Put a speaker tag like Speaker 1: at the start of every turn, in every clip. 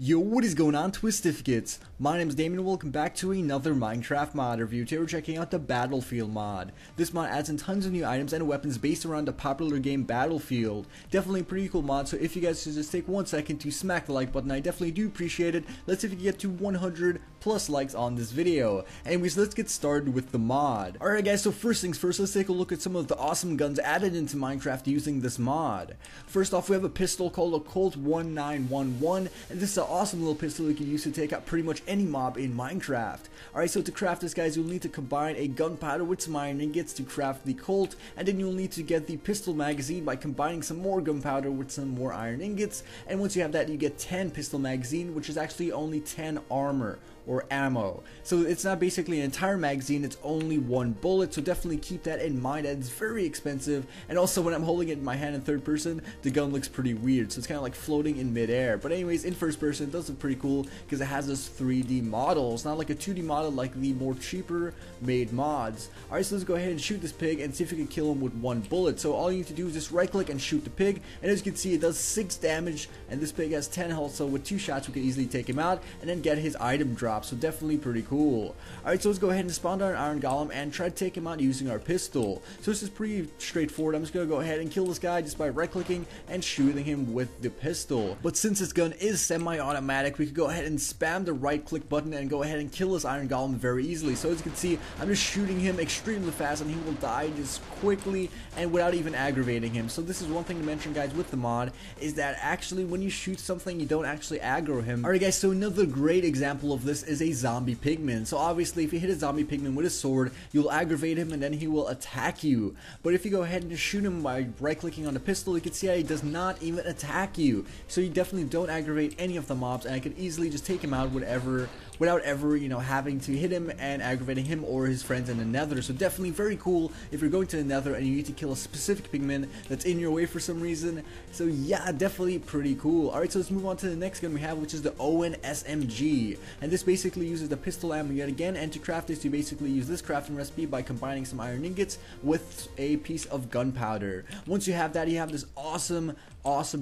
Speaker 1: Yo, what is going on, Twistificates? My name is Damien and welcome back to another Minecraft mod review. Today we're checking out the Battlefield mod. This mod adds in tons of new items and weapons based around the popular game Battlefield. Definitely a pretty cool mod, so if you guys could just take 1 second to smack the like button, I definitely do appreciate it. Let's see if we can get to 100 plus likes on this video. Anyways, let's get started with the mod. Alright guys, so first things first, let's take a look at some of the awesome guns added into Minecraft using this mod. First off, we have a pistol called a Colt 1911, and this is an awesome little pistol you can use to take out pretty much any mob in Minecraft. Alright, so to craft this, guys, you'll need to combine a gunpowder with some iron ingots to craft the Colt, and then you'll need to get the pistol magazine by combining some more gunpowder with some more iron ingots, and once you have that, you get 10 pistol magazine, which is actually only 10 armor or ammo. So it's not basically an entire magazine, it's only 1 bullet, so definitely keep that in mind. That it's very expensive, and also when I'm holding it in my hand in third person, the gun looks pretty weird, so it's kind of like floating in midair. But anyways, in first person, it does look pretty cool because it has this 3D model. It's not like a 2D model like the more cheaper made mods. Alright, so let's go ahead and shoot this pig and see if we can kill him with 1 bullet. So all you need to do is just right click and shoot the pig, and as you can see, it does 6 damage, and this pig has 10 health, so with 2 shots we can easily take him out and then get his item drop. So definitely pretty cool. Alright, so let's go ahead and spawn down an iron golem and try to take him out using our pistol. So this is pretty straightforward. I'm just gonna go ahead and kill this guy just by right clicking and shooting him with the pistol. But since this gun is semi-automatic, we could go ahead and spam the right click button and go ahead and kill this iron golem very easily. So as you can see, I'm just shooting him extremely fast and he will die just quickly and without even aggravating him. So this is one thing to mention, guys, with the mod, is that actually when you shoot something, you don't actually aggro him. Alright guys, so another great example of this is a zombie pigman. So obviously if you hit a zombie pigman with a sword, you'll aggravate him and then he will attack you. But if you go ahead and just shoot him by right clicking on the pistol, you can see how he does not even attack you. So you definitely don't aggravate any of the mobs, and I could easily just take him out without ever, you know, having to hit him and aggravating him or his friends in the nether. So definitely very cool if you're going to the nether and you need to kill a specific pigman that's in your way for some reason. So yeah, definitely pretty cool. Alright, so let's move on to the next gun we have, which is the Owen SMG, and this basically uses the pistol ammo yet again, and to craft this you basically use this crafting recipe by combining some iron ingots with a piece of gunpowder. Once you have that, you have this awesome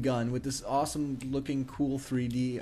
Speaker 1: gun with this awesome looking cool 3D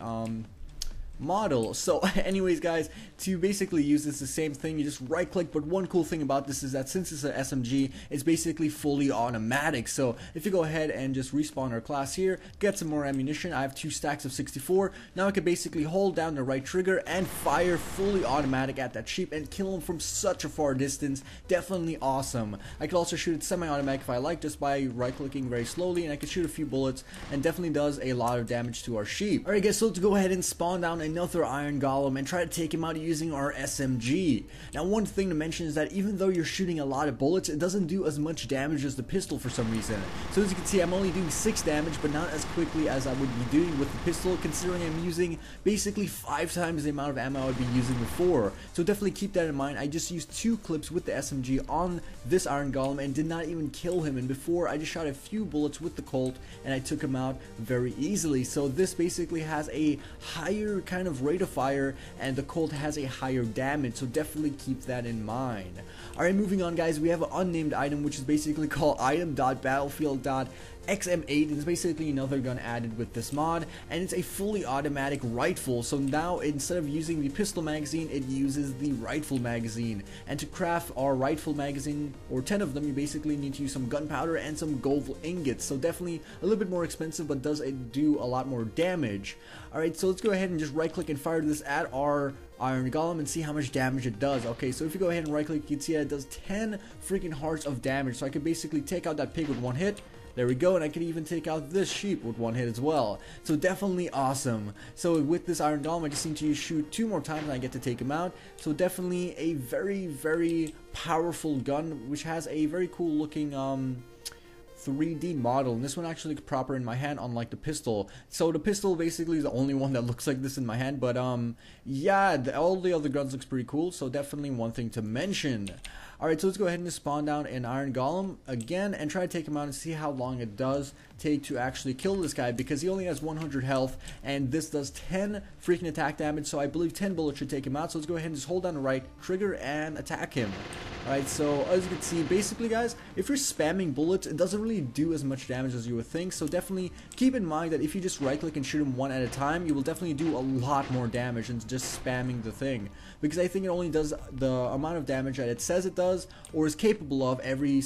Speaker 1: model. So anyways guys, to basically use this the same thing, you just right click, but one cool thing about this is that since it's an SMG, it's basically fully automatic. So if you go ahead and just respawn our class here, get some more ammunition, I have 2 stacks of 64, now I can basically hold down the right trigger and fire fully automatic at that sheep and kill him from such a far distance. Definitely awesome. I could also shoot it semi-automatic if I like, just by right clicking very slowly, and I could shoot a few bullets and definitely does a lot of damage to our sheep. Alright guys, so let's go ahead and spawn down another iron golem and try to take him out using our SMG. Now one thing to mention is that even though you're shooting a lot of bullets, it doesn't do as much damage as the pistol for some reason. So as you can see, I'm only doing 6 damage, but not as quickly as I would be doing with the pistol, considering I'm using basically 5 times the amount of ammo I would be using before. So definitely keep that in mind. I just used 2 clips with the SMG on this iron golem and did not even kill him, and before I just shot a few bullets with the Colt and I took him out very easily. So this basically has a higher kind of rate of fire, and the Colt has a higher damage, so definitely keep that in mind. Alright, moving on guys, we have an unnamed item which is basically called item.battlefield.xm8, and it's basically another gun added with this mod, and it's a fully automatic rifle. So now instead of using the pistol magazine, it uses the rifle magazine, and to craft our rifle magazine, or 10 of them, you basically need to use some gunpowder and some gold ingots. So definitely a little bit more expensive, but does it do a lot more damage. Alright, so let's go ahead and just right click and fire this at our iron golem and see how much damage it does. Okay, so if you go ahead and right click, you can see that it does 10 freaking hearts of damage. So I could basically take out that pig with 1 hit. There we go, and I could even take out this sheep with 1 hit as well. So definitely awesome. So with this iron golem, I just need to shoot 2 more times and I get to take him out. So definitely a very powerful gun, which has a very cool looking 3D model, and this one actually looks proper in my hand, unlike the pistol. So the pistol basically is the only one that looks like this in my hand, but yeah, all the other guns looks pretty cool, so definitely one thing to mention. Alright, so let's go ahead and just spawn down an iron golem again and try to take him out and see how long it does take to actually kill this guy, because he only has 100 health and this does 10 freaking attack damage, so I believe 10 bullets should take him out. So let's go ahead and just hold down the right trigger and attack him. Alright, so as you can see, basically guys, if you're spamming bullets, it doesn't really really do as much damage as you would think, so definitely keep in mind that if you just right click and shoot them one at a time, you will definitely do a lot more damage than just spamming the thing, because I think it only does the amount of damage that it says it does or is capable of every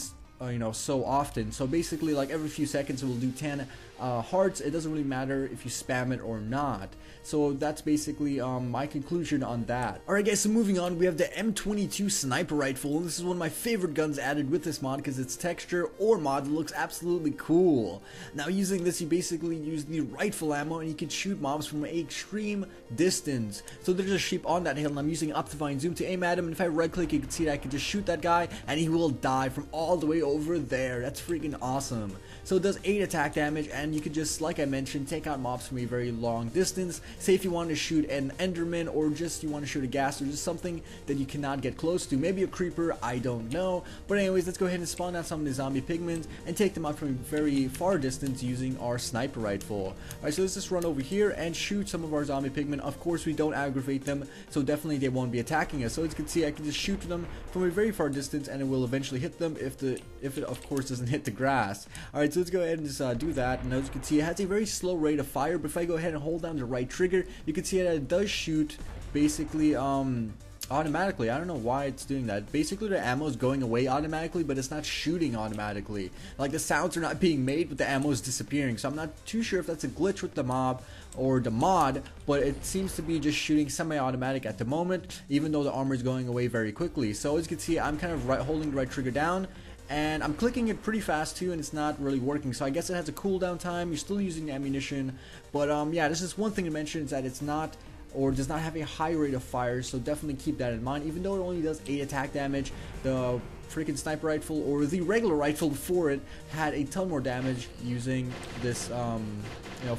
Speaker 1: so often. So basically, like every few seconds it will do 10 hearts. It doesn't really matter if you spam it or not. So that's basically my conclusion on that. Alright guys, so moving on, we have the M22 sniper rifle, and this is one of my favorite guns added with this mod because its texture or mod looks absolutely cool. Now using this, you basically use the rifle ammo and you can shoot mobs from an extreme distance. So there's a sheep on that hill and I'm using Optifine Zoom to aim at him, and if I right click you can see that I can just shoot that guy and he will die from all the way over there. That's freaking awesome. So it does 8 attack damage, and you could just, like I mentioned, take out mobs from a very long distance. Say if you want to shoot an enderman, or just you want to shoot a ghast, or just something that you cannot get close to, maybe a creeper, I don't know. But anyways, let's go ahead and spawn out some of the zombie pigments and take them out from a very far distance using our sniper rifle. Alright, so let's just run over here and shoot some of our zombie pigmen. Of course we don't aggravate them, so definitely they won't be attacking us. So as you can see, I can just shoot them from a very far distance and it will eventually hit them if it of course doesn't hit the grass. Alright, so let's go ahead and just do that, and as you can see, it has a very slow rate of fire, but if I go ahead and hold down the right trigger, you can see that it does shoot basically automatically. I don't know why it's doing that. Basically the ammo is going away automatically, but it's not shooting automatically. Like the sounds are not being made, but the ammo is disappearing. So I'm not too sure if that's a glitch with the mob or the mod, but it seems to be just shooting semi-automatic at the moment, even though the armor is going away very quickly. So as you can see, I'm kind of holding the right trigger down, and I'm clicking it pretty fast too, and it's not really working. So I guess it has a cooldown time. You're still using ammunition, but yeah, this is one thing to mention, is that it's not, or does not have a high rate of fire, so definitely keep that in mind. Even though it only does 8 attack damage, the freaking sniper rifle, or the regular rifle before it, had a ton more damage using this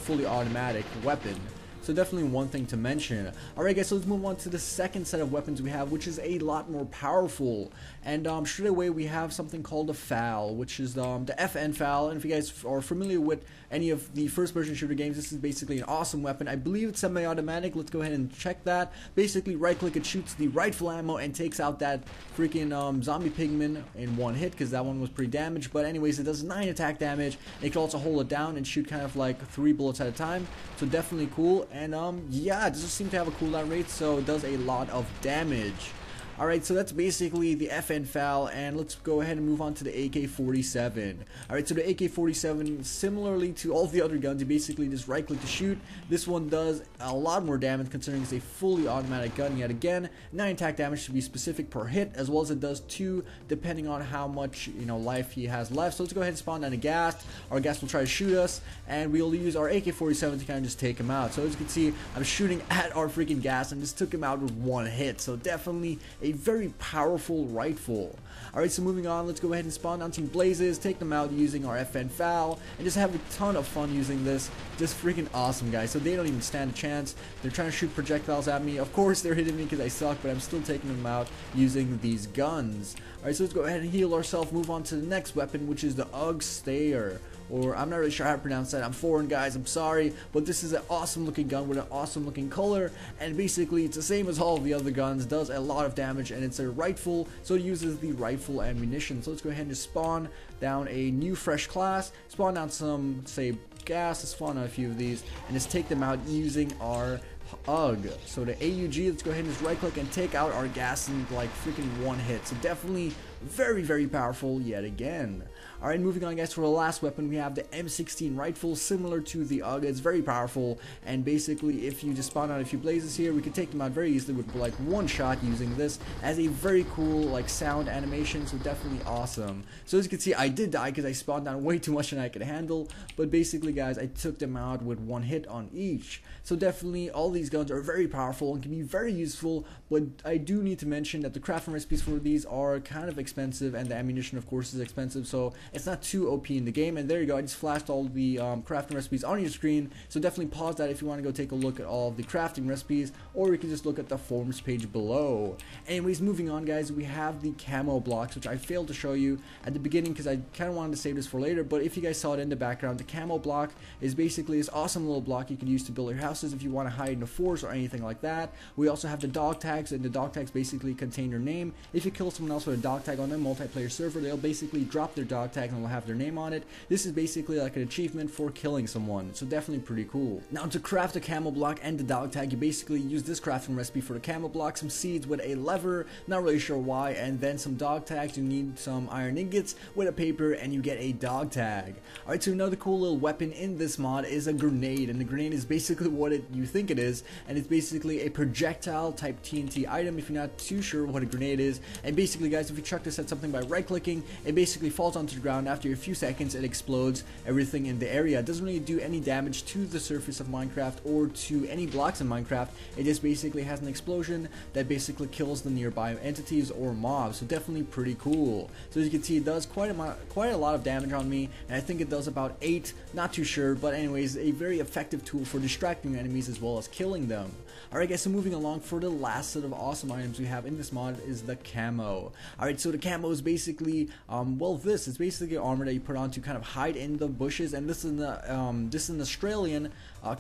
Speaker 1: fully automatic weapon. So definitely one thing to mention. Alright guys, so let's move on to the second set of weapons we have, which is a lot more powerful. And straight away we have something called a FAL, which is the FN FAL. And if you guys are familiar with any of the first person shooter games, this is basically an awesome weapon. I believe it's semi-automatic. Let's go ahead and check that. Basically right click, it shoots the rifle ammo and takes out that freaking zombie pigman in one hit, because that one was pretty damaged. But anyways, it does 9 attack damage. It can also hold it down and shoot kind of like 3 bullets at a time. So definitely cool. And yeah, it doesn't seem to have a cooldown rate, so it does a lot of damage. Alright, so that's basically the FN FAL, and let's go ahead and move on to the AK-47. Alright, so the AK-47, similarly to all the other guns, you basically just right click to shoot. This one does a lot more damage considering it's a fully automatic gun yet again. 9 attack damage to be specific per hit, as well as it does 2 depending on how much life he has left. So let's go ahead and spawn down a ghast. Our ghast will try to shoot us, and we'll use our AK-47 to kind of just take him out. So as you can see, I'm shooting at our freaking ghast and just took him out with one hit. So definitely a very powerful rifle. Alright, so moving on, let's go ahead and spawn down some blazes, take them out using our FN FAL, and just have a ton of fun using this. Just freaking awesome, guys. So they don't even stand a chance. They're trying to shoot projectiles at me. Of course they're hitting me because I suck, but I'm still taking them out using these guns. Alright, so let's go ahead and heal ourselves, move on to the next weapon, which is the UG Stayer. Or I'm not really sure how to pronounce that. I'm foreign, guys, I'm sorry, but this is an awesome looking gun with an awesome looking color, and basically it's the same as all of the other guns, does a lot of damage, and it's a rifle, so it uses the rifle ammunition. So let's go ahead and just spawn down a new fresh class, spawn down some, say, gas, let's spawn out a few of these, and just take them out using our UG. So the AUG, let's go ahead and just right click and take out our gas in like freaking one hit. So definitely very, very powerful yet again. Alright, moving on guys, for the last weapon we have the M16 rifle, similar to the UG. It's very powerful, and basically if you just spawn out a few blazes here, we can take them out very easily with like one shot using this as a very cool like sound animation. So definitely awesome. So as you can see, I did die because I spawned down way too much than I could handle, but basically guys, I took them out with one hit on each. So definitely all these guns are very powerful and can be very useful, but I do need to mention that the crafting recipes for these are kind of expensive, and the ammunition of course is expensive, so it's not too OP in the game. And there you go, I just flashed all the crafting recipes on your screen, so definitely pause that if you want to go take a look at all of the crafting recipes, or you can just look at the forums page below. Anyways, moving on guys, we have the camo blocks, which I failed to show you at the beginning because I kind of wanted to save this for later, but if you guys saw it in the background, the camo block is basically this awesome little block you can use to build your houses if you want to hide in the forest or anything like that. We also have the dog tags, and the dog tags basically contain your name. If you kill someone else with a dog tag, tag on a multiplayer server. They'll basically drop their dog tag and will have their name on it. This is basically like an achievement for killing someone, so definitely pretty cool. Now to craft a camo block and the dog tag, you basically use this crafting recipe for the camo block, some seeds with a lever, not really sure why, and then some dog tags. You need some iron ingots with a paper and you get a dog tag. Alright, so another cool little weapon in this mod is a grenade, and the grenade is basically what you think it is, and it's basically a projectile type TNT item if you're not too sure what a grenade is. And basically guys, if you chuck this at something by right clicking, it basically falls onto the ground. After a few seconds it explodes everything in the area. It doesn't really do any damage to the surface of Minecraft or to any blocks in Minecraft. It just basically has an explosion that basically kills the nearby entities or mobs, so definitely pretty cool. So as you can see, it does quite a lot of damage on me, and I think it does about 8, not too sure, but anyways, a very effective tool for distracting enemies as well as killing them. Alright guys, so moving along, for the last set of awesome items we have in this mod is the camo. Alright, so the camo is basically, it's basically armor that you put on to kind of hide in the bushes, and this is an Australian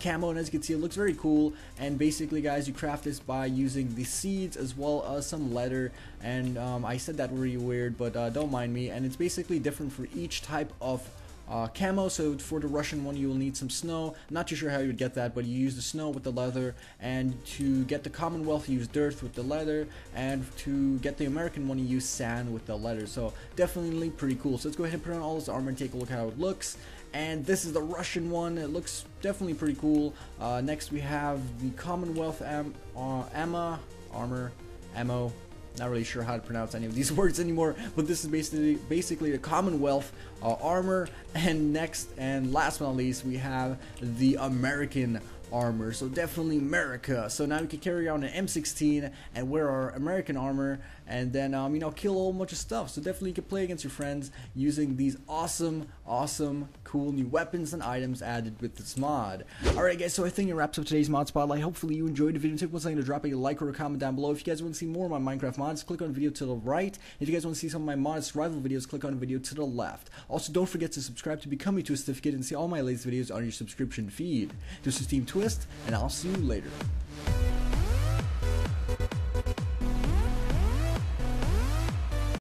Speaker 1: camo, and as you can see, it looks very cool. And basically guys, you craft this by using the seeds as well as some leather, and I said that really weird, but don't mind me. And it's basically different for each type of camo. So for the Russian one, you will need some snow. Not too sure how you would get that, but you use the snow with the leather, and to get the Commonwealth, you use dirt with the leather, and to get the American one, you use sand with the leather. So definitely pretty cool. So let's go ahead and put on all this armor and take a look at how it looks. And this is the Russian one. It looks definitely pretty cool. Next we have the Commonwealth ammo. Not really sure how to pronounce any of these words anymore, but this is basically the Commonwealth armor. And next and last but not least, we have the American armor. So definitely America. So now we can carry on an M16 and wear our American armor, and then kill a whole bunch of stuff. So definitely you can play against your friends using these awesome cool new weapons and items added with this mod. Alright guys, so I think it wraps up today's mod spotlight. Hopefully you enjoyed the video. Take one second to drop a like or a comment down below. If you guys want to see more of my Minecraft mods, click on the video to the right. If you guys want to see some of my mod survival videos, click on the video to the left. Also, don't forget to subscribe to become a Twist certificate and see all my latest videos on your subscription feed. This is Team Twist, and I'll see you later.